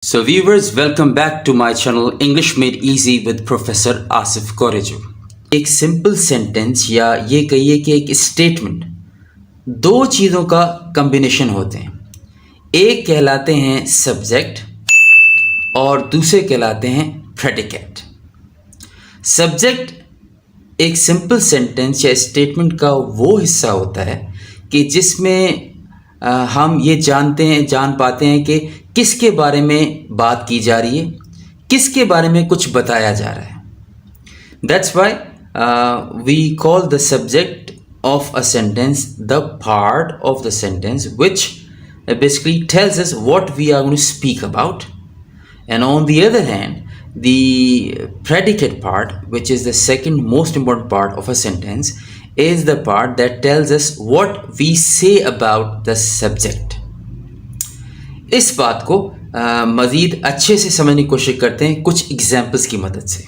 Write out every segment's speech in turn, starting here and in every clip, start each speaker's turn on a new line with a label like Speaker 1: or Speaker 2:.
Speaker 1: So viewers, welcome back to my channel English Made Easy with Professor Asif Koreju। एक simple sentence या ये कहिए कि एक स्टेटमेंट दो चीज़ों का कम्बिनेशन होते हैं। एक कहलाते हैं सब्जेक्ट और दूसरे कहलाते हैं प्रेडिकेट। सब्जेक्ट एक सिंपल सेंटेंस या स्टेटमेंट का वो हिस्सा होता है कि जिसमें हम ये जान पाते हैं कि किसके बारे में बात की जा रही है, किसके बारे में कुछ बताया जा रहा है। That's why we call the subject of a sentence the part of the sentence which basically tells us what we are going to speak about. And on the other hand, the predicate part, which is the second most important part of a sentence, is the part that tells us what we say about the subject. इस बात को मज़ीद अच्छे से समझने की कोशिश करते हैं कुछ एग्जाम्पल्स की मदद से।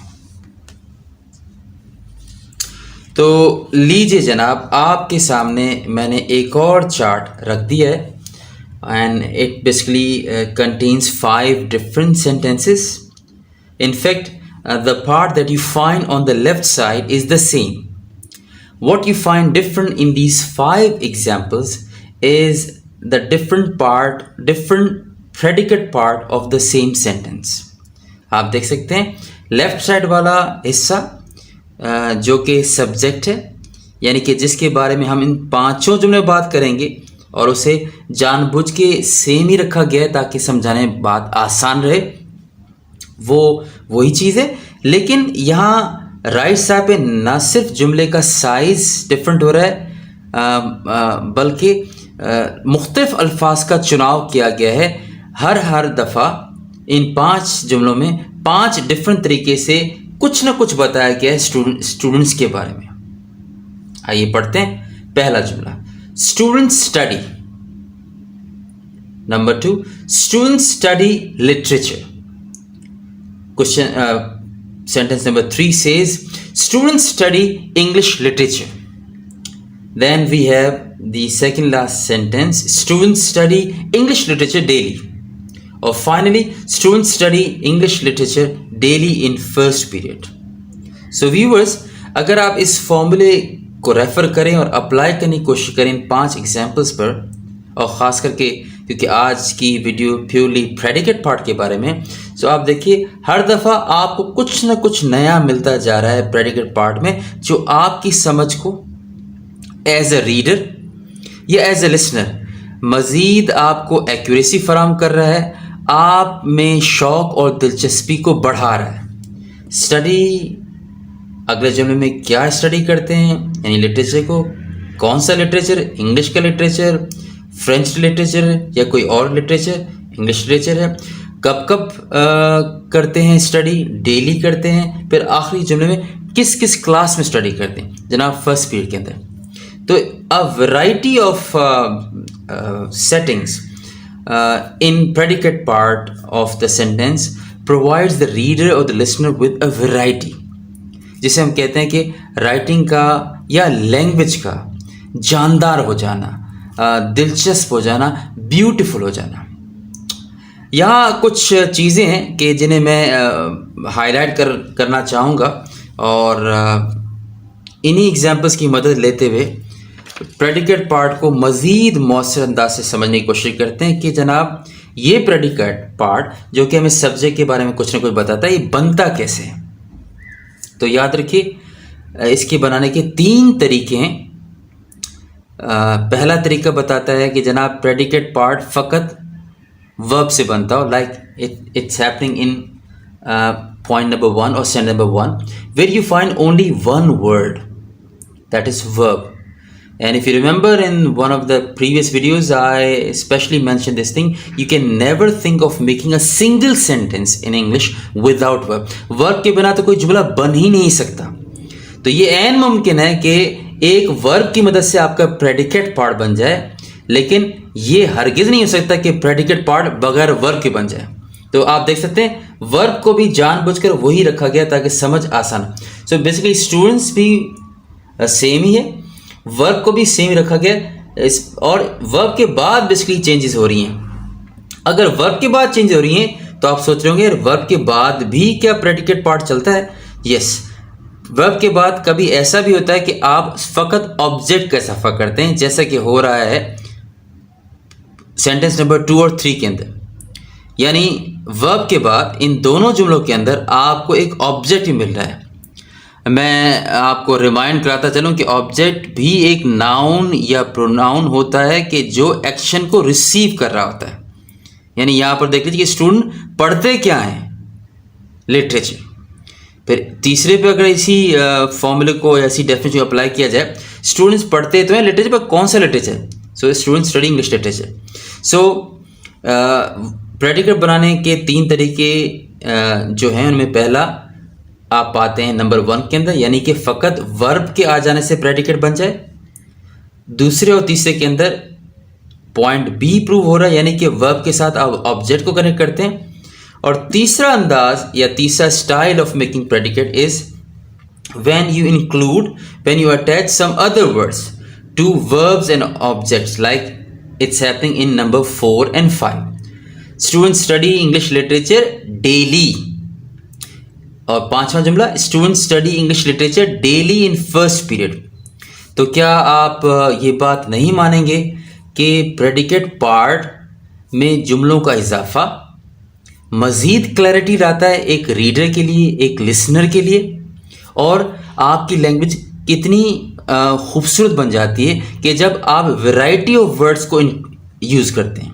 Speaker 1: तो लीजिए जनाब, आपके सामने मैंने एक और चार्ट रख दिया है and it basically contains 5 different sentences. In fact, the part that you find on the left side is the same. What you find different in these 5 examples is the different predicate part of the same sentence. आप देख सकते हैं left side वाला हिस्सा जो कि subject है, यानी कि जिसके बारे में हम इन पांचों जुमले में बात करेंगे और उसे जानबूझ के सेम ही रखा गया है ताकि समझाने में बात आसान रहे, वो वही चीज़ है। लेकिन यहाँ राइट साइड पे ना सिर्फ जुमले का साइज़ डिफरेंट हो रहा है बल्कि मुख्तलिफ अल्फाज का चुनाव किया गया है। हर दफ़ा इन 5 जुमलों में 5 डिफरेंट तरीके से कुछ ना कुछ बताया गया है स्टूडेंट्स के बारे में। आइए पढ़ते हैं। पहला जुमला, students study. Number 2, students study literature. Sentence number 3 says students study English literature. Then we have the second last sentence, students study English literature daily. Or finally, students study English literature daily in first period. So viewers, अगर आप इस फॉर्मूले को refer करें और apply करने की कोशिश करें इन 5 एग्जाम्पल्स पर, और ख़ास करके क्योंकि आज की वीडियो प्योरली प्रेडिकेट पार्ट के बारे में, तो आप देखिए हर दफ़ा आपको कुछ ना कुछ नया मिलता जा रहा है प्रेडिकेट पार्ट में, जो आपकी समझ को एज अ रीडर या एज अ लिसनर मज़ीद आपको एक्यूरेसी फराहम कर रहा है, आप में शौक़ और दिलचस्पी को बढ़ा रहा है। स्टडी, अगले जुमले में क्या स्टडी करते हैं, यानी लिटरेचर को, कौन सा लिटरेचर, इंग्लिश का लिटरेचर, फ्रेंच लिटरेचर या कोई और लिटरेचर, इंग्लिश लिटरेचर है, कब कब करते हैं स्टडी, डेली करते हैं, फिर आखिरी जुमले में किस किस क्लास में स्टडी करते हैं जनाब फर्स्ट पीरियड के अंदर। तो a variety of settings in predicate part of the sentence provides the reader or the listener with a variety, जिसे हम कहते हैं कि राइटिंग का या लैंग्वेज का जानदार हो जाना, दिलचस्प हो जाना, ब्यूटीफुल हो जाना। यहाँ कुछ चीज़ें हैं कि जिन्हें मैं हाईलाइट करना चाहूँगा और इन्हीं एग्जाम्पल्स की मदद लेते हुए प्रेडिकेट पार्ट को मज़ीद मौसर अंदाज से समझने की कोशिश करते हैं कि जनाब ये प्रेडिकेट पार्ट जो कि हमें सब्जेक्ट के बारे में कुछ ना कुछ बताता है, ये बनता कैसे है। तो याद रखिए इसके बनाने के 3 तरीके हैं। पहला तरीका बताता है कि जनाब प्रेडिकेट पार्ट फ़कत वर्ब से बनता हो, like it's happening in point number 1 और sentence number 1 where you find only one word, that is verb. And if you remember in one of the previous videos, I especially mentioned this thing. You can never think of making a single sentence in English without verb. Verb के बिना तो कोई जुमला बन ही नहीं सकता। तो ये ऐन मुमकिन है कि एक वर्ब की मदद से आपका प्रेडिकेट पार्ट बन जाए, लेकिन ये हरगिज़ नहीं हो सकता कि प्रेडिकेट पार्ट बगैर वर्ब के बन जाए। तो आप देख सकते हैं वर्ब को भी जानबूझकर वही रखा गया ताकि समझ आसान। सो बेसिकली स्टूडेंट्स भी सेम ही है, वर्ब को भी सेम रखा गया, और वर्ब के बाद बेसिकली चेंजेस हो रही हैं। अगर वर्ब के बाद चेंज हो रही हैं तो आप सोच रहे होंगे यार वर्ब के बाद भी क्या प्रेडिकेट पार्ट चलता है? यस, वर्ब के बाद कभी ऐसा भी होता है कि आप फकत ऑब्जेक्ट का इजाफा करते हैं, जैसा कि हो रहा है सेंटेंस नंबर 2 और 3 के अंदर। यानी वर्ब के बाद इन दोनों जुमलों के अंदर आपको एक ऑब्जेक्ट ही मिल रहा है। मैं आपको रिमाइंड कराता चलूं कि ऑब्जेक्ट भी एक नाउन या प्रोनाउन होता है कि जो एक्शन को रिसीव कर रहा होता है। यानी यहाँ पर देख लीजिए कि स्टूडेंट पढ़ते क्या हैं? लिटरेचर। फिर तीसरे पे अगर इसी फॉर्मूले को, ऐसी डेफिनेशन को अप्लाई किया जाए, स्टूडेंट्स पढ़ते तो हैं लिटरेचर, पर कौन सा literature? So students study English literature. So predicate बनाने के 3 तरीके जो हैं, उनमें पहला आप पाते हैं नंबर 1 के अंदर, यानी कि फ़कत वर्ब के आ जाने से प्रेडिकेट बन जाए। दूसरे और तीसरे के अंदर पॉइंट बी प्रूव हो रहा है, यानी कि वर्ब के साथ आप ऑब्जेक्ट को कनेक्ट करते हैं। और तीसरा अंदाज या तीसरा style of making predicate is when you attach some other words to verbs and objects, like it's happening in number 4 and 5। Student study English literature daily. और 5वां जुमला, student study English literature daily in first period. तो क्या आप ये बात नहीं मानेंगे कि प्रेडिकेट पार्ट में जुमलों का इजाफा मज़ीद क्लैरिटी लाता है एक रीडर के लिए, एक लिसनर के लिए, और आपकी लैंग्वेज कितनी खूबसूरत बन जाती है कि जब आप वैरायटी ऑफ वर्ड्स को यूज़ करते हैं।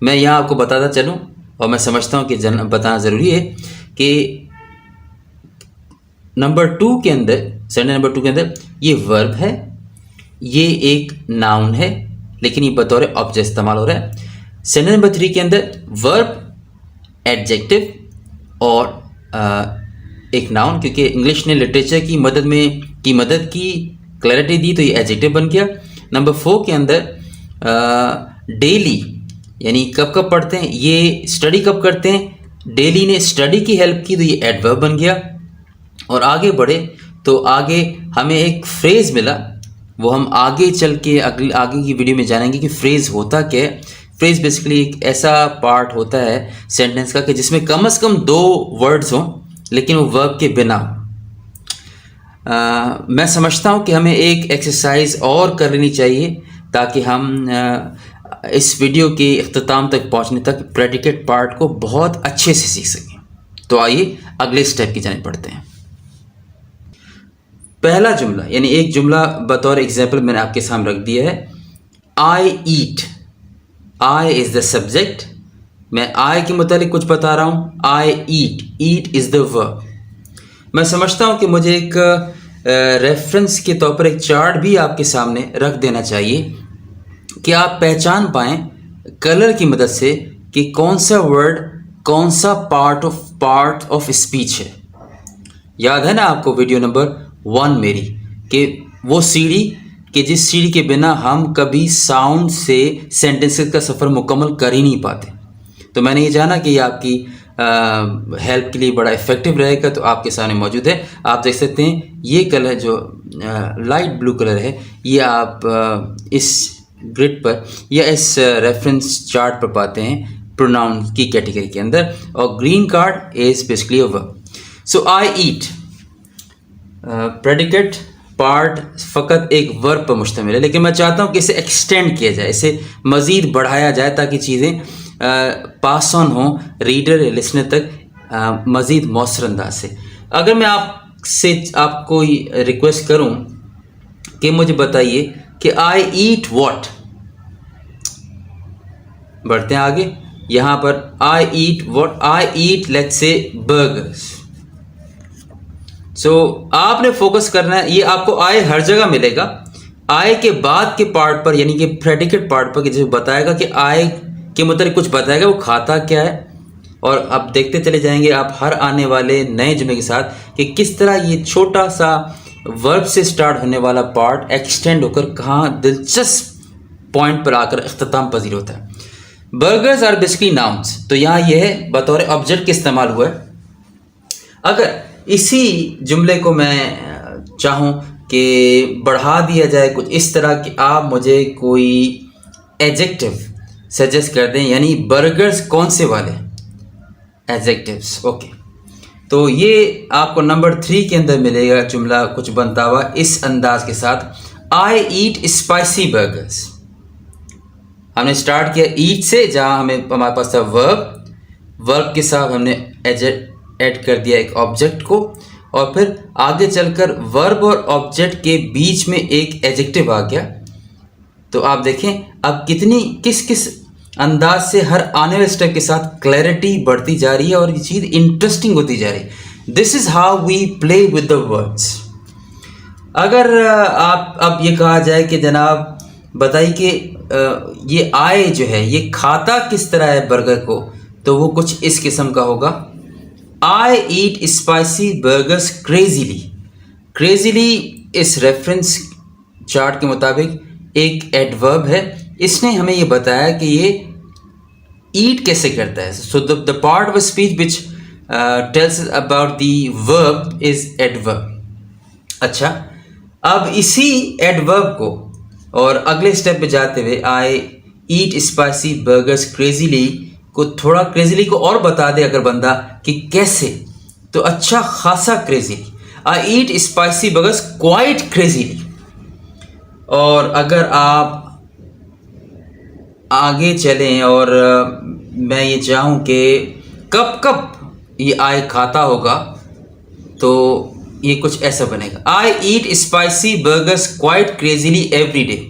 Speaker 1: मैं यहाँ आपको बताता चलूँ, और मैं समझता हूँ कि बताना ज़रूरी है कि नंबर 2 के अंदर, सेंटेंस नंबर 2 के अंदर ये वर्ब है, ये एक नाउन है, लेकिन ये बतौर ऑब्जेक्ट इस्तेमाल हो रहा है। सेंटेंस नंबर 3 के अंदर वर्ब, एडजेक्टिव और एक नाउन, क्योंकि इंग्लिश ने लिटरेचर की मदद की क्लैरिटी दी, तो ये एडजेक्टिव बन गया। नंबर 4 के अंदर डेली, यानी कब कब पढ़ते हैं, ये स्टडी कब करते हैं, डेली ने स्टडी की हेल्प की, तो ये एडवर्ब बन गया। और आगे बढ़े तो आगे हमें एक फ्रेज़ मिला, वो हम आगे चल के आगे की वीडियो में जानेंगे कि फ्रेज़ होता क्या है। फ्रेज़ बेसिकली एक ऐसा पार्ट होता है सेंटेंस का कि जिसमें कम से कम 2 वर्ड्स हों, लेकिन वो वर्ब के बिना। मैं समझता हूँ कि हमें एक एक्सरसाइज और कर लेनी चाहिए ताकि हम इस वीडियो के इख्तिताम तक पहुँचने तक प्रेडिकेट पार्ट को बहुत अच्छे से सीख सकें। तो आइए अगले स्टेप की जाने पढ़ते हैं। पहला जुमला, यानी एक जुमला बतौर एग्जाम्पल मैंने आपके सामने रख दिया है। आई ईट, आई इज़ द सब्जेक्ट, मैं आई के मुतालिक कुछ बता रहा हूँ। आई ईट, ईट इज़ द वर्ब। मैं समझता हूँ कि मुझे एक रेफरेंस के तौर पर एक चार्ट भी आपके सामने रख देना चाहिए कि आप पहचान पाएँ कलर की मदद से कि कौन सा वर्ड कौन सा पार्ट ऑफ स्पीच है। याद है ना आपको वीडियो नंबर 1 मेरी, कि वो सीढ़ी कि जिस सीढ़ी के बिना हम कभी साउंड से सेंटेंसेस का सफ़र मुकम्मल कर ही नहीं पाते। तो मैंने ये जाना कि ये आपकी हेल्प के लिए बड़ा इफ़ेक्टिव रहेगा, तो आपके सामने मौजूद है। आप देख सकते हैं ये कलर जो लाइट ब्लू कलर है, ये आप इस ग्रिड पर या इस रेफरेंस चार्ट पर पाते हैं प्रोनाउन की कैटेगरी के अंदर, और green card is basically a verb. So I eat, predicate part फ़कत एक वर्ब पर मुश्तमिल है, लेकिन मैं चाहता हूँ कि इसे एक्सटेंड किया जाए, इसे मज़ीद बढ़ाया जाए ताकि चीज़ें पास ऑन हों रीडर या लिसनर तक मज़ीद मौसर अंदाज से। अगर मैं आपको रिक्वेस्ट करूँ कि मुझे बताइए कि आई ईट व्हाट, बढ़ते हैं आगे। यहाँ पर I eat what, I eat let's say burgers. So आपने फोकस करना है, ये आपको आय हर जगह मिलेगा। आय के बाद के पार्ट पर, यानी कि प्रेडिकेट पार्ट पर, जो बताएगा कि आय के मतलब कुछ बताएगा वो खाता क्या है। और अब देखते चले जाएंगे आप हर आने वाले नए जुमले के साथ कि किस तरह ये छोटा सा वर्ब से स्टार्ट होने वाला पार्ट एक्सटेंड होकर कहाँ दिलचस्प पॉइंट पर आकर इख्तिताम पजीर होता है। बर्गर्स आर बेसिकली नाउन्स, तो यहाँ यह है बतौर ऑब्जेक्ट के इस्तेमाल हुआ है। अगर इसी जुमले को मैं चाहूँ कि बढ़ा दिया जाए कुछ इस तरह कि आप मुझे कोई एडजेक्टिव सजेस्ट कर दें, यानी बर्गर्स कौन से वाले, एडजेक्टिव्स। ओके, तो ये आपको नंबर 3 के अंदर मिलेगा जुमला कुछ बनता हुआ इस अंदाज के साथ, आई ईट स्पाइसी बर्गर्स। हमने स्टार्ट किया ईट से, जहाँ हमारे पास था वर्ब के साथ हमने ऐड कर दिया एक ऑब्जेक्ट को, और फिर आगे चलकर वर्ब और ऑब्जेक्ट के बीच में एक एडजेक्टिव आ गया। तो आप देखें अब किस अंदाज से हर आने वाले स्टेप के साथ क्लैरिटी बढ़ती जा रही है और ये चीज़ इंटरेस्टिंग होती जा रही है। This is how we play with the words. अगर आप अब ये कहा जाए कि जनाब बताइए कि ये आए जो है ये खाता किस तरह है बर्गर को, तो वो कुछ इस किस्म का होगा, आई eat spicy burgers crazily. Crazily इस रेफरेंस चार्ट के मुताबिक एक एडवर्ब है। इसने हमें ये बताया कि ये ईट कैसे करता है। So the part of speech which tells about the verb is adverb. अच्छा, अब इसी एडवर्ब को और अगले स्टेप पे जाते हुए आई ईट स्पाइसी बर्गर्स क्रेजीली को थोड़ा क्रेजीली को और बता दे अगर बंदा कि कैसे, तो अच्छा खासा क्रेजीली, आई eat spicy burgers quite crazily. और अगर आप आगे चलें और मैं ये चाहूँ कि कब ये आई खाता होगा, तो ये कुछ ऐसा बनेगा, I eat spicy burgers quite crazily every day.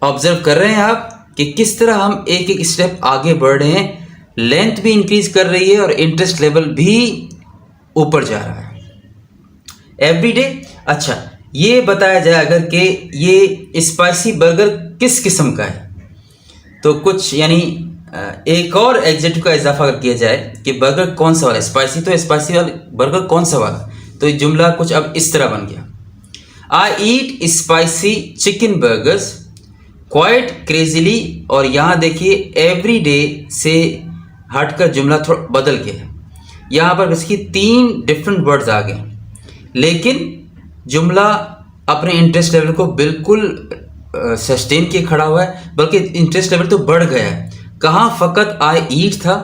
Speaker 1: Observe कर रहे हैं आप कि किस तरह हम एक एक स्टेप आगे बढ़ रहे हैं, लेंथ भी इंक्रीज कर रही है और इंटरेस्ट लेवल भी ऊपर जा रहा है एवरी डे। अच्छा, ये बताया जाए अगर कि ये स्पाइसी बर्गर किस किस्म का है, तो कुछ यानी एक और एडजेक्टिव का इजाफा किया जाए कि बर्गर कौन सा वाला, स्पाइसी तो स्पाइसी वाला, बर्गर कौन सा वाला, तो ये जुमला कुछ अब इस तरह बन गया, I eat spicy chicken burgers quite crazily. और यहाँ देखिए एवरी डे से हटकर जुमला थोड़ा बदल गया, यहाँ पर इसकी 3 डिफरेंट वर्ड्स आ गए, लेकिन जुमला अपने इंटरेस्ट लेवल को बिल्कुल सस्टेन किए खड़ा हुआ है, बल्कि इंटरेस्ट लेवल तो बढ़ गया है। कहाँ फ़कत आई ईट था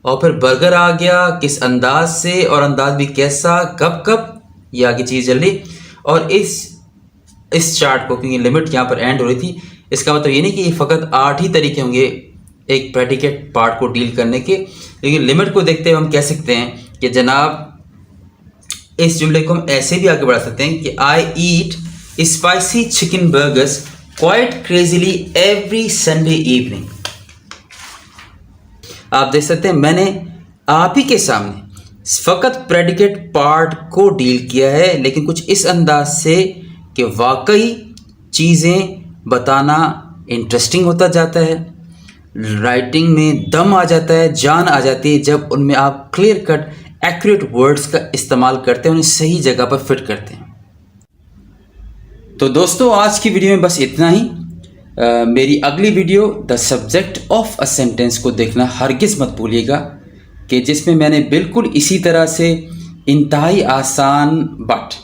Speaker 1: और फिर बर्गर आ गया, किस अंदाज से, और अंदाज भी कैसा, कब ये आगे चीज़ चल रही। और इस चार्ट को, क्योंकि लिमिट यहाँ पर एंड हो रही थी, इसका मतलब ये नहीं कि ये फ़कत 8 ही तरीके होंगे एक प्रेडिकेट पार्ट को डील करने के, लेकिन लिमिट को देखते हुए हम कह सकते हैं कि जनाब इस जुमले को हम ऐसे भी आगे बढ़ा सकते हैं कि I eat spicy chicken burgers quite crazily every Sunday evening. आप देख सकते हैं मैंने आप ही के सामने फ़कत प्रेडिकेट पार्ट को डील किया है, लेकिन कुछ इस अंदाज से कि वाकई चीज़ें बताना इंटरेस्टिंग होता जाता है, राइटिंग में दम आ जाता है, जान आ जाती है जब उनमें आप क्लियर कट एक्यूरेट वर्ड्स का इस्तेमाल करते हैं, उन्हें सही जगह पर फिट करते हैं। तो दोस्तों आज की वीडियो में बस इतना ही। मेरी अगली video the subject of a sentence को देखना हरगिज़ मत भूलिएगा, कि जिसमें मैंने बिल्कुल इसी तरह से इंतहाई आसान बट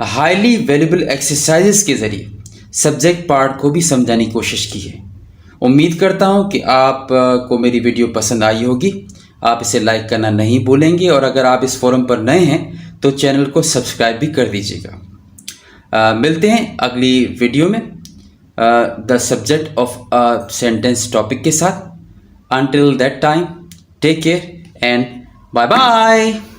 Speaker 1: हाईली वैल्यूबल एक्सरसाइजेस के ज़रिए सब्जेक्ट पार्ट को भी समझाने की कोशिश की है। उम्मीद करता हूँ कि आप को मेरी वीडियो पसंद आई होगी। आप इसे लाइक करना नहीं भूलेंगे, और अगर आप इस फोरम पर नए हैं तो चैनल को सब्सक्राइब भी कर दीजिएगा। मिलते हैं अगली वीडियो में the subject of a sentence topic के साथ। Until that time, take care and bye bye.